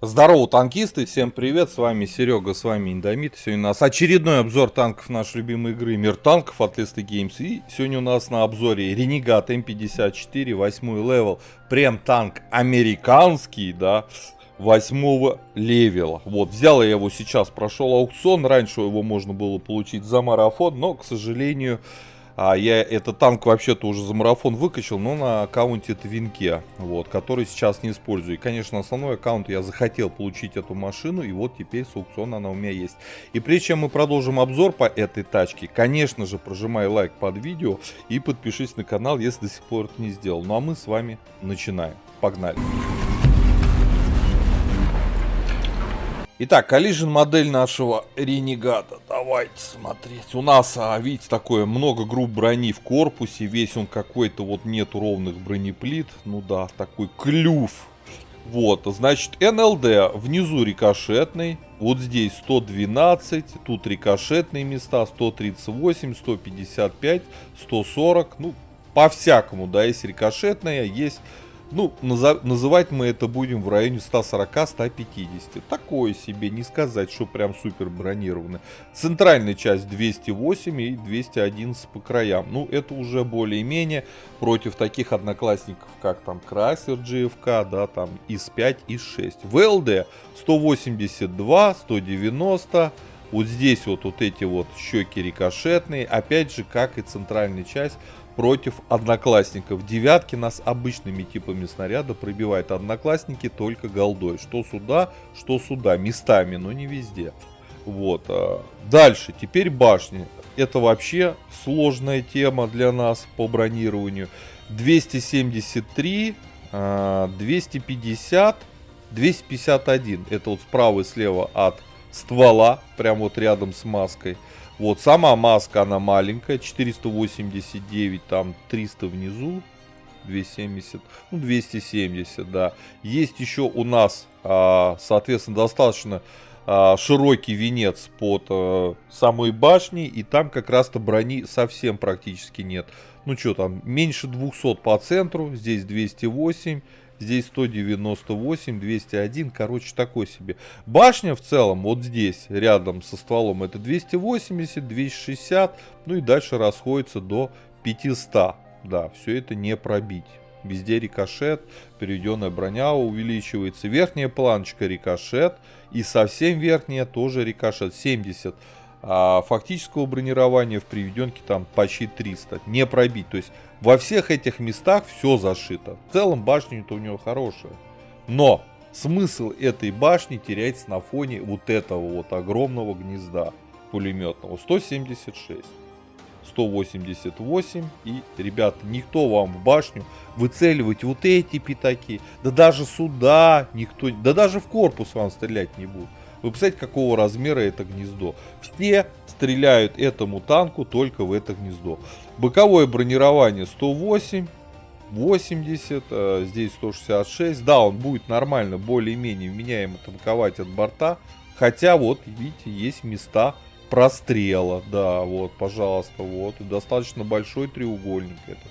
Здорово, танкисты, всем привет, с вами Серега, с вами Индомит. Сегодня у нас очередной обзор танков нашей любимой игры Мир танков от Leslie Games. И сегодня у нас на обзоре Renegade М54, 8 левел, прям танк американский, да, 8 левела. Вот, взял я его сейчас, прошел аукцион, раньше его можно было получить за марафон, но, к сожалению... я этот танк вообще-то уже за марафон выкачал, но на аккаунте Твинке, вот, который сейчас не использую. И, конечно, на основной аккаунт я захотел получить эту машину, и вот теперь с аукциона она у меня есть. И прежде чем мы продолжим обзор по этой тачке, конечно же, прожимай лайк под видео и подпишись на канал, если до сих пор это не сделал. Ну а мы с вами начинаем. Погнали! Итак, Collision модель нашего Ренегата. Давайте смотреть. У нас, видите, такое много групп брони в корпусе. Весь он какой-то, вот нету ровных бронеплит. Ну да, такой клюв. Вот, значит, НЛД внизу рикошетный. Вот здесь 112. Тут рикошетные места 138, 155, 140. Ну, по-всякому, да, есть рикошетная, есть... Ну, называть мы это будем в районе 140-150. Такое себе, не сказать, что прям супер бронированно. Центральная часть 208 и 211 по краям. Ну, это уже более-менее против таких одноклассников, как там Красер GFK, да, там ИС-5, ИС-6. ВЛД 182, 190. Вот здесь вот эти вот щеки рикошетные. Опять же, как и центральная часть против одноклассников. Девятки нас обычными типами снаряда пробивают. Одноклассники только голдой. Что сюда. Местами, но не везде. Вот. Дальше. Теперь башни. Это вообще сложная тема для нас по бронированию. 273, 250, 251. Это вот справа и слева от ствола. Прям вот рядом с маской. Вот, сама маска, она маленькая, 489, там 300 внизу, 270, ну 270, да. Есть еще у нас, соответственно, достаточно широкий венец под самой башней, и там как раз-то брони совсем практически нет. Ну что там, меньше 200 по центру, здесь 208. Здесь 198, 201, короче, такой себе. Башня в целом, вот здесь, рядом со стволом, это 280, 260, ну и дальше расходится до 500. Да, все это не пробить. Везде рикошет, переведенная броня увеличивается. Верхняя планочка рикошет, и совсем верхняя тоже рикошет, 70. А фактического бронирования в приведенке там почти 300. Не пробить, то есть... Во всех этих местах все зашито. В целом башня-то у него хорошая. Но смысл этой башни теряется на фоне вот этого вот огромного гнезда пулеметного. 176, 188. И, ребята, никто вам в башню выцеливать вот эти пятаки. Да даже сюда никто... Да даже в корпус вам стрелять не будет. Вы представляете, какого размера это гнездо? Все стреляют этому танку только в это гнездо. Боковое бронирование 108, 80, здесь 166. Да, он будет нормально, более-менее вменяемо танковать от борта. Хотя вот, видите, есть места прострела. Да, вот, пожалуйста, вот. Достаточно большой треугольник этот.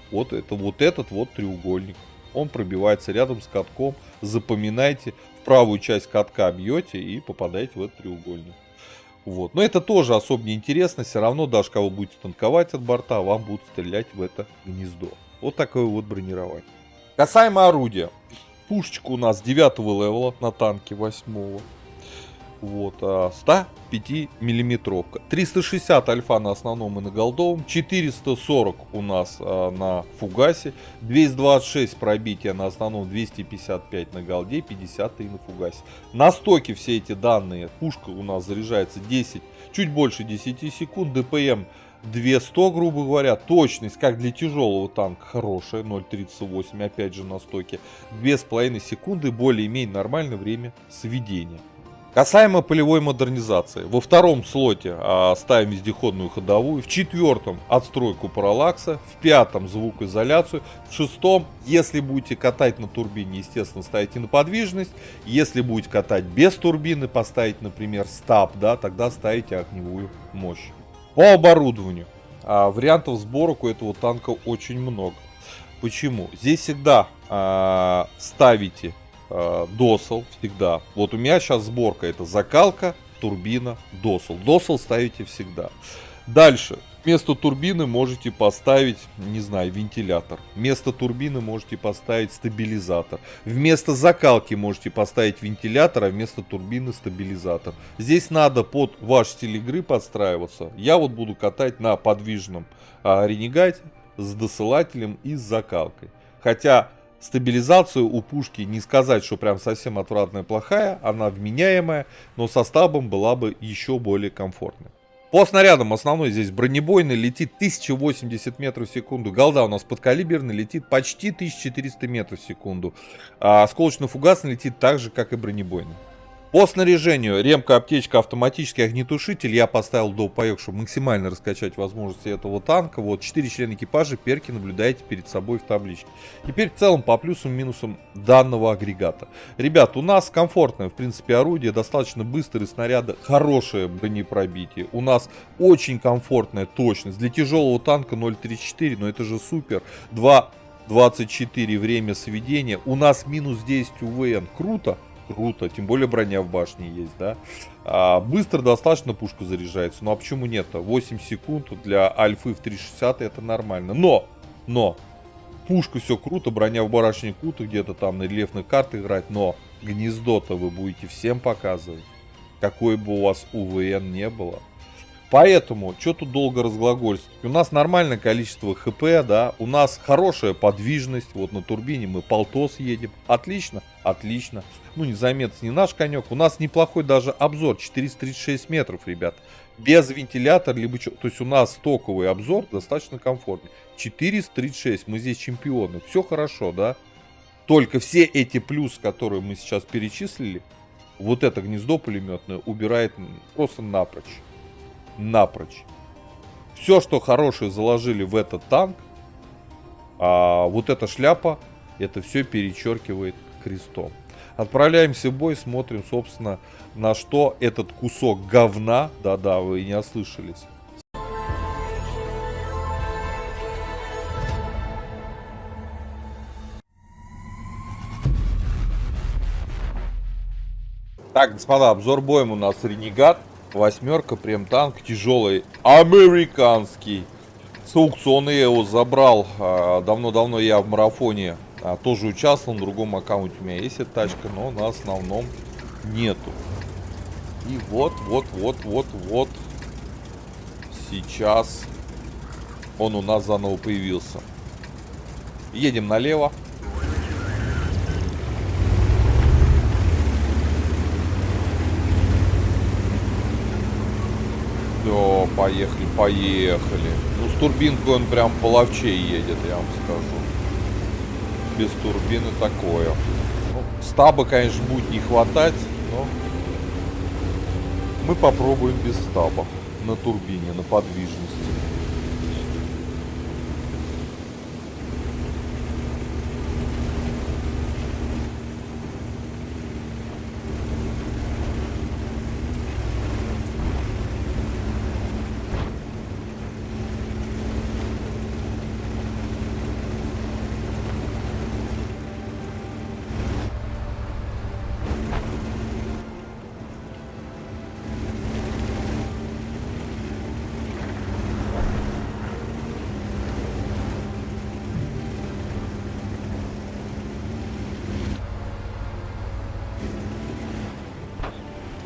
Вот этот вот треугольник. Он пробивается рядом с катком. Запоминайте, в правую часть катка бьете и попадаете в этот треугольник. Вот. Но это тоже особо не интересно. Все равно, даже кого будете танковать от борта, вам будут стрелять в это гнездо. Вот такое вот бронирование. Касаемо орудия. Пушечка у нас 9 левела на танке 8. Вот, 105 миллиметровка. 360 альфа на основном и на голдовом. 440 у нас на фугасе. 226 пробития на основном, 255 на голде, 50 и на фугасе. На стоке все эти данные. Пушка у нас заряжается 10, чуть больше 10 секунд. ДПМ 200, грубо говоря. Точность, как для тяжелого танка, хорошая, 0.38, опять же на стоке. 2,5 секунды, более-менее нормальное время сведения. Касаемо полевой модернизации. Во втором слоте ставим вездеходную ходовую. В четвертом отстройку параллакса. В пятом звукоизоляцию. В шестом, если будете катать на турбине, естественно, ставите на подвижность. Если будете катать без турбины, поставить, например, стаб, да, тогда ставите огневую мощь. По оборудованию. Вариантов сборок у этого танка очень много. Почему? Здесь всегда ставите досел всегда. Вот у меня сейчас сборка, это закалка, турбина, досел. Досел ставите всегда. Дальше. Вместо турбины можете поставить, не знаю, вентилятор. Вместо турбины можете поставить стабилизатор. Вместо закалки можете поставить вентилятор, а вместо турбины стабилизатор. Здесь надо под ваш стиль игры подстраиваться. Я вот буду катать на подвижном ренегате с досылателем и с закалкой. Хотя стабилизацию у пушки не сказать, что прям совсем отвратная, плохая. Она вменяемая, но со стабом была бы еще более комфортной. По снарядам основной здесь бронебойный летит 1080 метров в секунду. Голда у нас подкалиберный летит почти 1400 метров в секунду. А осколочно-фугасный летит так же, как и бронебойный. По снаряжению ремка, аптечка, автоматический огнетушитель я поставил до упаёк, чтобы максимально раскачать возможности этого танка. Вот 4 члена экипажа, перки наблюдаете перед собой в табличке. Теперь в целом по плюсам и минусам данного агрегата. Ребят, у нас комфортное в принципе орудие, достаточно быстрые снаряды, хорошее бронепробитие. У нас очень комфортная точность. Для тяжелого танка 0.34, но это же супер. 2.24 время сведения. У нас минус 10 УВН. Круто. Круто, тем более броня в башне есть, да. Быстро достаточно пушка заряжается. Ну а почему нет? 8 секунд для альфы в 360 это нормально. Но, пушка все круто, броня в башне круто, где-то там на рельефных картах играть. Но гнездо-то вы будете всем показывать, какой бы у вас УВН не было. Поэтому, что тут долго разглагольствовать? У нас нормальное количество хп, да, у нас хорошая подвижность, вот на турбине мы полтос едем, отлично, отлично. Ну, незаметно, не наш конек, у нас неплохой даже обзор, 436 метров, ребят, без вентилятора, либо что, то есть у нас стоковый обзор достаточно комфортный, 436, мы здесь чемпионы, все хорошо, да, только все эти плюсы, которые мы сейчас перечислили, вот это гнездо пулеметное убирает просто напрочь. Напрочь. Все, что хорошее заложили в этот танк, вот эта шляпа, это все перечеркивает крестом. Отправляемся в бой, смотрим, собственно, на что этот кусок говна, да-да, вы не ослышались. Так, господа, обзор боем у нас Ренегат. Восьмерка, прем танк, тяжелый, американский. С аукциона я его забрал. Давно-давно я в марафоне тоже участвовал. На другом аккаунте у меня есть эта тачка, но на основном нету. И вот. Сейчас он у нас заново появился. Едем налево. Все, поехали. Ну, с турбинкой он прям половчей едет, я вам скажу. Без турбины такое. Ну, стаба, конечно, будет не хватать, но мы попробуем без стаба. На турбине, на подвижности.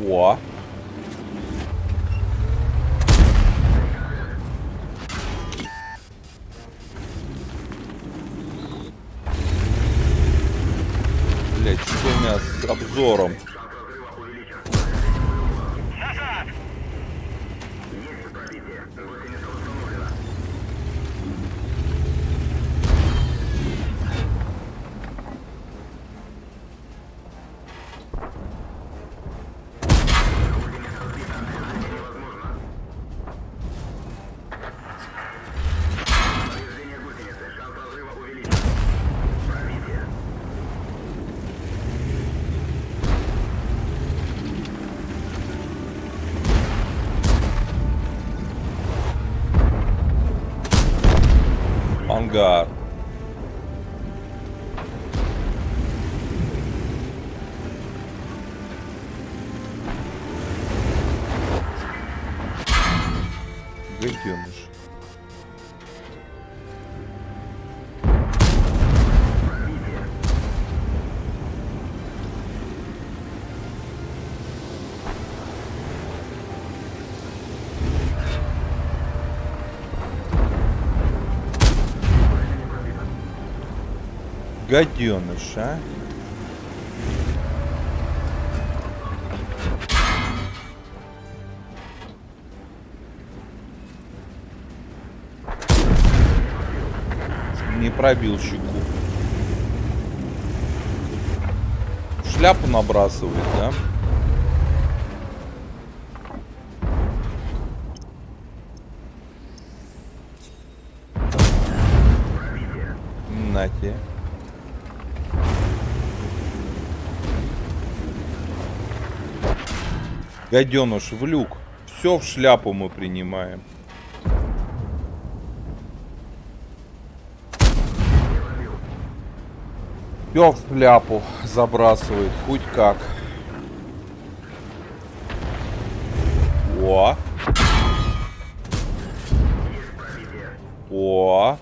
О! Блять, что у меня с обзором? Ангар. Гаденыш. Гаденыш, а? Не пробил щеку. Шляпу набрасывает, да? На те. Гаденыш, в люк. Все в шляпу мы принимаем. Все в шляпу забрасывает, хоть как. О. О.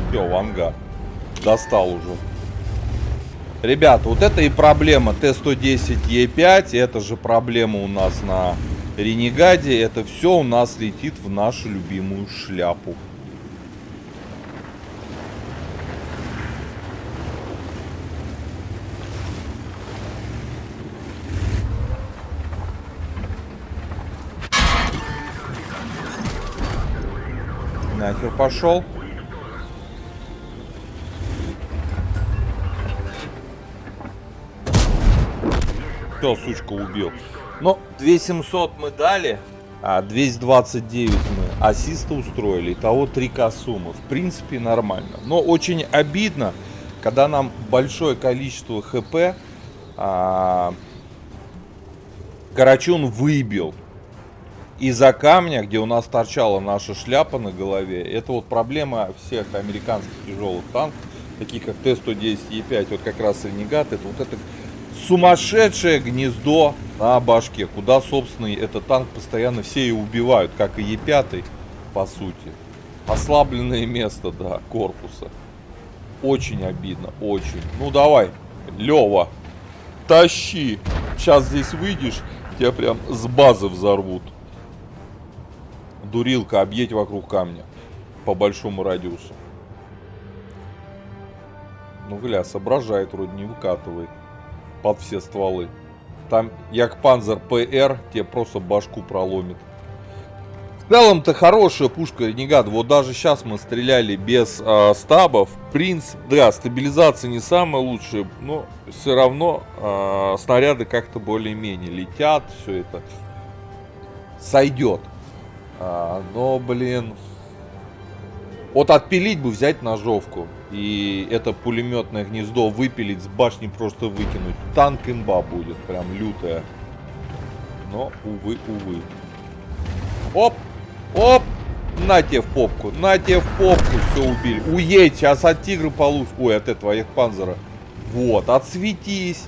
Все, ванга. Достал уже. Ребята, вот это и проблема Т-110Е5. Это же проблема у нас на Ренегаде. Это все у нас летит в нашу любимую шляпу. Нахер пошел. Все, сучка, убил. Но 2700 мы дали, а 229 мы ассиста устроили. Итого 3К суммы. В принципе, нормально. Но очень обидно, когда нам большое количество ХП Карачун выбил из-за камня, где у нас торчала наша шляпа на голове. Это вот проблема всех американских тяжелых танков, таких как Т-110Е5, вот как раз Ренегат. Это вот это сумасшедшее гнездо на башке, куда, собственно, этот танк постоянно все и убивают, как и Е5, по сути. Ослабленное место, да, корпуса. Очень обидно, очень. Ну давай, Лева, тащи. Сейчас здесь выйдешь, тебя прям с базы взорвут. Дурилка, объедь вокруг камня по большому радиусу. Ну, гля, соображает, вроде не выкатывает под все стволы. Там Ягпанзер ПР тебе просто башку проломит. В целом-то хорошая пушка Ренегат. Вот даже сейчас мы стреляли без стабов. Принцип, да, стабилизация не самая лучшая, но все равно снаряды как-то более-менее летят. Все это сойдет. Но, блин, вот отпилить бы, взять ножовку и это пулеметное гнездо выпилить, с башни просто выкинуть. Танк имба будет, прям лютая. Но, увы, увы. Оп, оп, на тебе в попку, все убили. Уедь, сейчас от тигра получишь. Ой, от этого Ягпанзера. Вот, отсветись.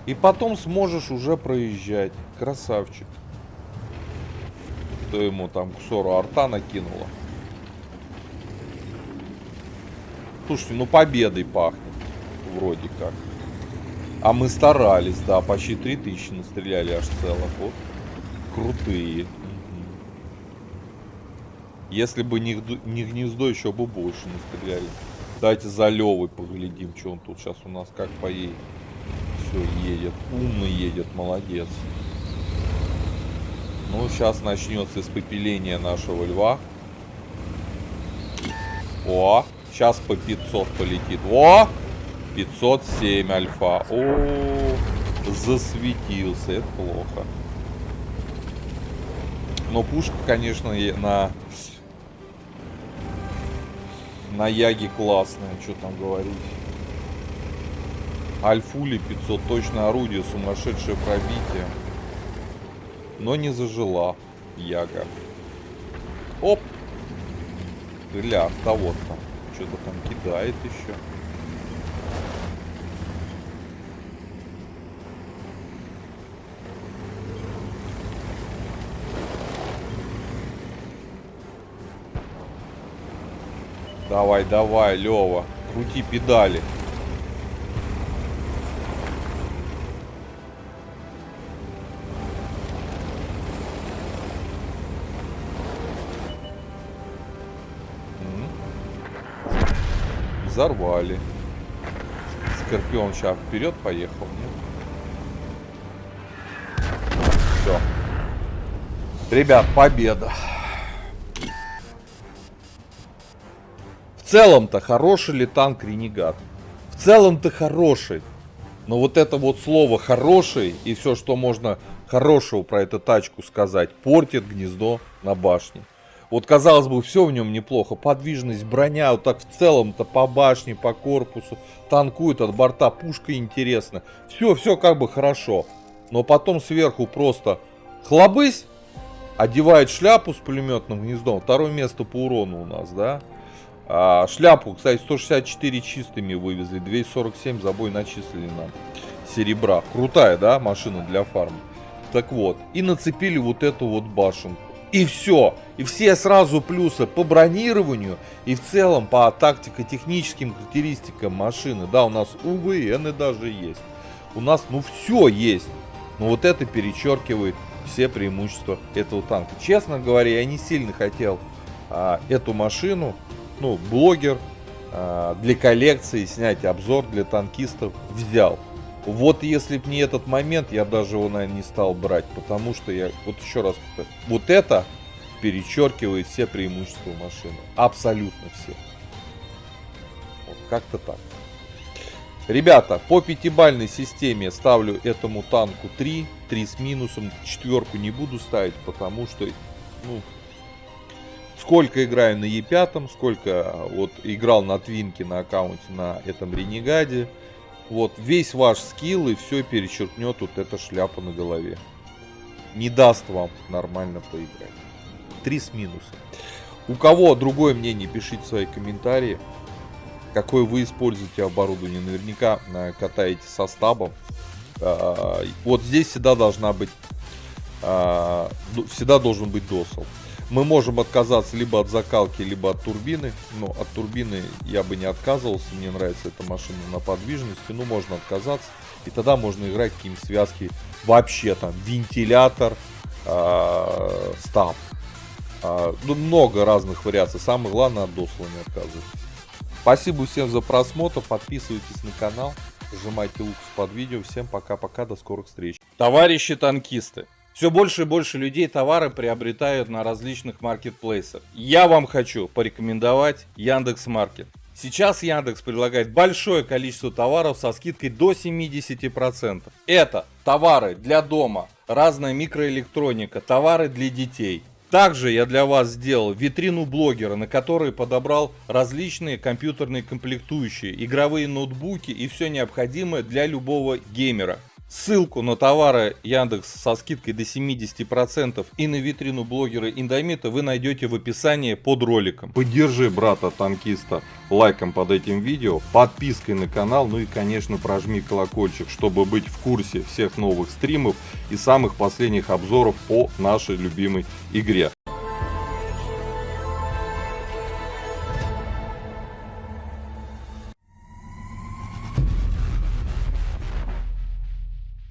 И потом сможешь уже проезжать. Красавчик. Что ему там кусору арта накинуло. Слушайте, ну победой пахнет. Вроде как. А мы старались, да, почти 3000 настреляли аж целых. Вот. Крутые. Если бы не гнездо, еще бы больше настреляли. Давайте за Левой поглядим, что он тут сейчас у нас как поедет. Все, едет. Умно едет, молодец. Ну, сейчас начнется испепеление нашего льва. О! Сейчас по 500 полетит. О! 507 альфа. О, засветился. Это плохо. Но пушка, конечно, на Яге классная. Что там говорить. Альфули 500. Точно орудие. Сумасшедшее пробитие. Но не зажила Яга. Оп. Гля, кого-то. что-то там кидает еще. Давай, давай, Лёва, крути педали. Взорвали. Скорпион сейчас вперед поехал, нет? Все. Ребят, победа. В целом-то хороший ли танк Ренегат? В целом-то хороший. Но вот это вот слово хороший и все, что можно хорошего про эту тачку сказать, портит гнездо на башне. Вот, казалось бы, все в нем неплохо. Подвижность, броня, вот так в целом-то по башне, по корпусу. Танкует от борта, пушка интересна. Все как бы хорошо. Но потом сверху просто хлобысь, одевает шляпу с пулеметным гнездом. Второе место по урону у нас, да. Шляпу, кстати, 164 чистыми вывезли. 247 забой начислили нам. Серебра. Крутая, да, машина для фарма. Так вот. И нацепили вот эту вот башенку. И все. И все сразу плюсы по бронированию и в целом по тактико-техническим характеристикам машины. Да, у нас УВН даже есть. У нас, ну, все есть. Но вот это перечеркивает все преимущества этого танка. Честно говоря, я не сильно хотел эту машину, ну, блогер, для коллекции снять обзор для танкистов взял. Вот если бы не этот момент, я даже его, наверное, не стал брать, потому что я, вот еще раз повторю, вот это перечеркивает все преимущества машины. Абсолютно все. Вот как-то так. Ребята, по пятибалльной системе ставлю этому танку 3 с минусом, 4 не буду ставить, потому что, ну, сколько играю на Е5, сколько вот играл на Твинке на аккаунте на этом Ренегаде. Вот весь ваш скилл и все перечеркнет вот эта шляпа на голове. Не даст вам нормально поиграть. 3 с минусом. У кого другое мнение, пишите свои комментарии. Какое вы используете оборудование. Наверняка катаете со стабом. Вот здесь всегда должна быть... Всегда должен быть досел. Мы можем отказаться либо от закалки, либо от турбины. Но от турбины я бы не отказывался. Мне нравится эта машина на подвижности. Ну, можно отказаться. И тогда можно играть какие-нибудь связки. Вообще там вентилятор, стаб. Ну, много разных вариаций. Самое главное, от досла не отказывайтесь. Спасибо всем за просмотр. Подписывайтесь на канал. Нажимайте лук под видео. Всем пока-пока. До скорых встреч. Товарищи танкисты. Все больше и больше людей товары приобретают на различных маркетплейсах. Я вам хочу порекомендовать Яндекс.Маркет. Сейчас Яндекс предлагает большое количество товаров со скидкой до 70%. Это товары для дома, разная микроэлектроника, товары для детей. Также я для вас сделал витрину блогера, на которой подобрал различные компьютерные комплектующие, игровые ноутбуки и все необходимое для любого геймера. Ссылку на товары Яндекс со скидкой до 70% и на витрину блогера Индомита вы найдете в описании под роликом. Поддержи брата-танкиста лайком под этим видео, подпиской на канал, ну и, конечно, прожми колокольчик, чтобы быть в курсе всех новых стримов и самых последних обзоров по нашей любимой игре.